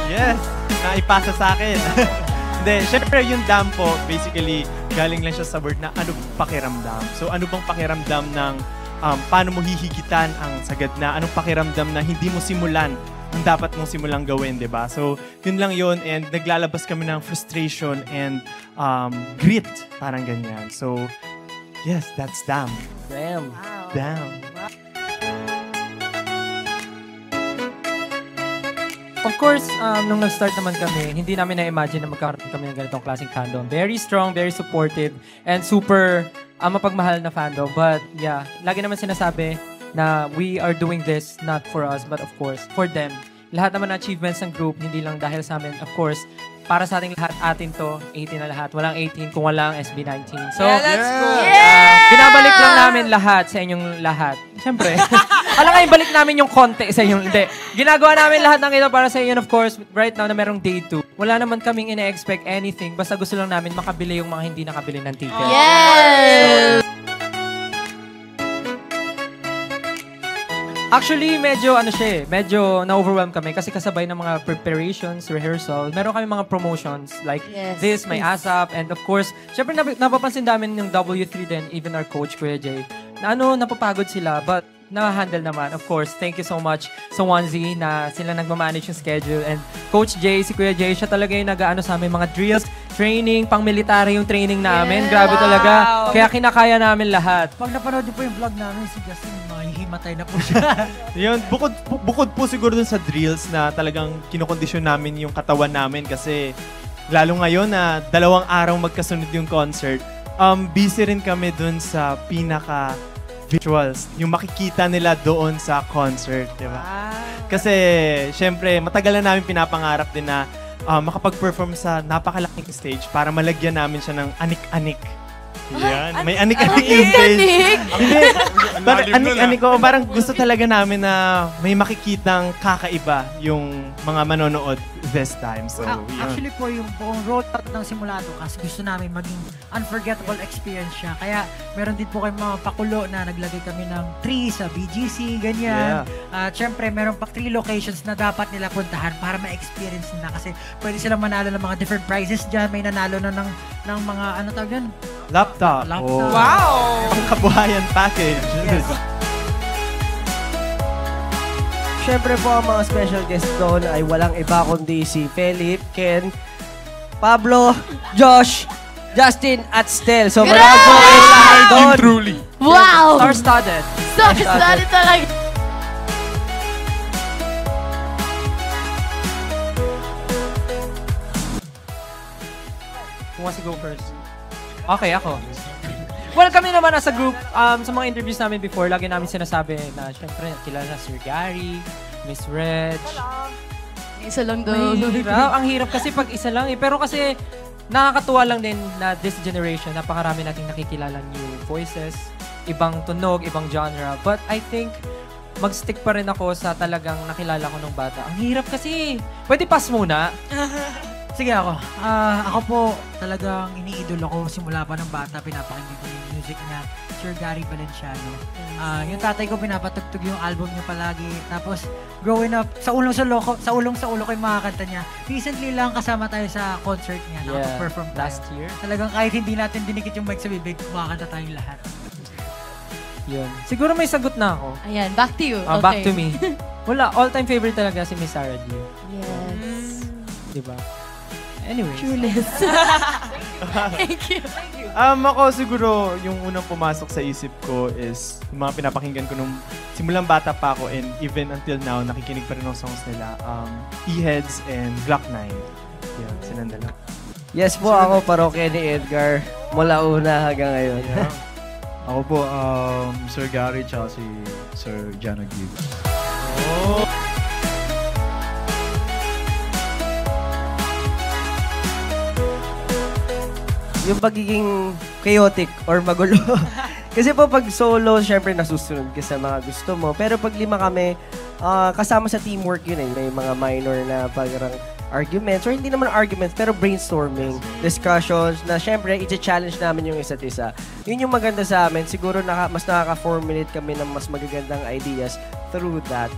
Yes, naipasa sa akin. Hindi, syempre yung dam po, basically, galing lang siya sa word na ano pakiramdam. So ano bang pakiramdam ng paano mo hihigitan ang sagad na? Anong pakiramdam na hindi mo simulan ang dapat mong simulang gawin, di ba? So yun lang yun, and naglalabas kami ng frustration and grit, parang ganyan. So yes, that's dam. Damn. Wow. Dam. Of course, nung nag-start naman kami, hindi namin na-imagine na magkaroon kami ng ganitong klaseng fandom. Very strong, very supportive, and super mapagmahal na fandom. But yeah, lagi naman sinasabi na we are doing this not for us, but of course, for them. Lahat naman na achievements ng group, hindi lang dahil sa amin. Of course, para sa ating lahat, atin to, 18 na lahat. Walang 18 kung walang SB19. So, Yeah, that's cool. binabalik lang namin lahat sa inyong lahat. Siyempre. Alam nga, ibalik namin yung konti sa inyong, hindi. Ginagawa namin lahat ng ito para sa inyo. Of course, right now na merong day 2, wala naman kaming ina-expect anything. Basta gusto lang namin makabili yung mga hindi nakabili ng ticket. Yes! Actually, medyo medyo na-overwhelm kami kasi kasabay ng mga preparations, rehearsal. Meron kami mga promotions like this, may ASAP, and of course, syempre napapansin namin yung W3 din, even our coach, Kuya Jay, na napapagod sila, but na-handle naman. Of course, thank you so much sa Onesie na sila nagmamanage yung schedule. And Coach Jay, si Kuya Jay, siya talaga yung nag-ano sa amin, mga drills, training, pang-military yung training namin. Grabe talaga. Kaya kinakaya namin lahat. Pag napanood niyo po yung vlog namin, si Justin, mahihimatay na po siya. Yun, bukod po siguro dun sa drills na talagang kinokondisyon namin yung katawan namin kasi lalo ngayon na 2 araw magkasunod yung concert, busy rin kami dun sa visuals, yung makikita nila doon sa concert, di ba? Kasi, syempre, matagal na namin pinapangarap din na makapag-perform sa napakalaking stage para malagyan namin siya ng anik-anik. Yan, may anik-anik yung stage. Hindi, anik-anik ko, parang gusto talaga namin na may makikitang kakaiba yung mga manonood this time. So, actually po, yung buong road out ng simulado kasi gusto namin maging unforgettable experience siya. Kaya meron din po kayong mga pakulo na naglagay kami ng 3 sa BGC, ganyan. At syempre, meron pa 3 locations na dapat nila puntahan para ma-experience nila kasi pwede silang manalo ng mga different prizes dyan. May nanalo na ng mga, ano tawag yan? Laptop. Wow! Ang kabuhayan package. Yes. Siyempre po ang mga special guest doon ay walang iba kundi si Philip, Ken, Pablo, Josh, Justin at Stel. So marami po kayo lahat doon. Truly. Wow! Star-studded. Star-studded talaga. Kung si go first. Okay, ako. Well, kami naman as a group, sa mga interviews namin before, lagi namin sinasabi na, syempre, kilala na Sir Gary, Miss Reg. Isa lang daw. Ang hirap kasi pag isa lang eh. Pero kasi, nakakatuwa lang din na this generation, napakarami nating nakikilala new voices, ibang tunog, ibang genre. But I think, mag-stick pa rin ako sa talagang nakilala ko nung bata. Ang hirap kasi. Pwede pass muna. Sige ako. Ako po talagang iniidolo ko simula pa ng bata. Pinapakinggan ko yung music niya. Sir Gary Valenciano. Yung tatay ko pinapatugtog yung album niya palagi. Tapos growing up, sa ulong sa ulo ko yung mga kanta niya. Recently lang kasama tayo sa concert niya. Nakapag-perform tayo. Last year. Talagang kahit hindi natin dinikit yung mic sa bibig, kumakanta tayong lahat. Yun. Siguro may sagot na ako. Ayan, back to you. Okay. Back to me. Wala, all-time favorite talaga si Miss Sarah G. Yes. Diba? Anyways. Trueless. Thank you. Ako siguro, yung unang pumasok sa isip ko is yung mga pinapakinggan ko nung simulang bata pa ako and even until now, nakikinig pa rin ng songs nila. E-Heads and Glock 9. Yan, silang dalawa. Yes po, ako parokya ni Edgar. Mula una hanggang ngayon. Yeah. Ako po, Sir Gary tsaka si Sir Jano Gibbs. Oh! Yung pagiging chaotic or magulo. Kasi po pag solo, syempre nasusunod ka sa mga gusto mo. Pero pag 5 kami, kasama sa teamwork yun eh. May mga minor na parang arguments, or hindi naman arguments, pero brainstorming, discussions, na syempre, i-challenge namin yung isa't isa. Yun yung maganda sa amin. Siguro mas nakaka-formulate kami ng mas magagandang ideas through that.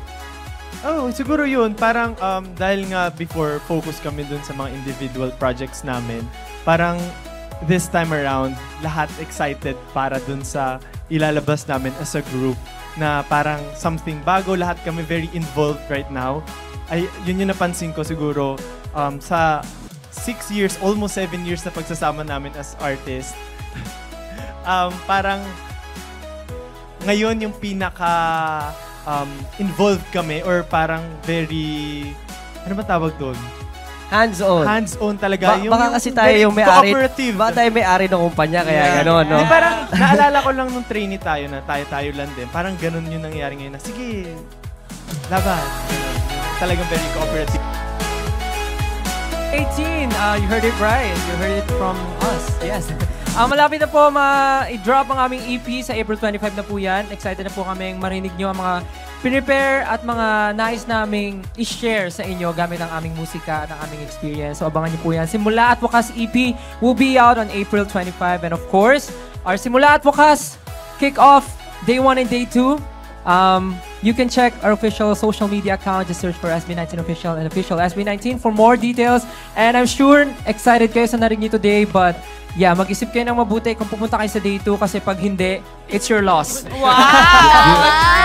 Siguro yun. Parang dahil nga before focus kami dun sa mga individual projects namin, parang this time around, lahat excited para dun sa ilalabas namin as a group na parang something bago. Lahat kami very involved right now. Ay, yun yung napansin ko siguro sa 6 years, almost 7 years na pagsasama namin as artist. Parang ngayon yung pinaka involved kami or parang very, ano ba tawag doon? Hands-on. Hands-on talaga. Baka kasi tayo yung may-ari. Cooperative. Baka tayo may-ari ng kumpanya, kaya gano'n, no? Parang naalala ko lang nung trainee tayo na tayo lang din. Parang ganun yung nangyari ngayon na, sige, laban. Talagang very cooperative. 18, you heard it right. You heard it from us. Yes. Malapit na po i-drop ang aming EP sa April 25 na po yan. Excited na po kami marinig nyo ang mga prepare at mga nais naming i-share sa inyo gamit ang aming musika at ang aming experience. So abangan nyo po yan. Simula at Wakas EP will be out on April 25. And of course, our Simula at Wakas kick-off Day 1 and Day 2. You can check our official social media account. Just search for SB19 Official and Official SB19 for more details. And I'm sure excited kayo sa narinig nyo today, but yeah, mag-isip kayo ng mabuti kung pupunta kayo sa Day 2 kasi pag hindi, it's your loss. Wow!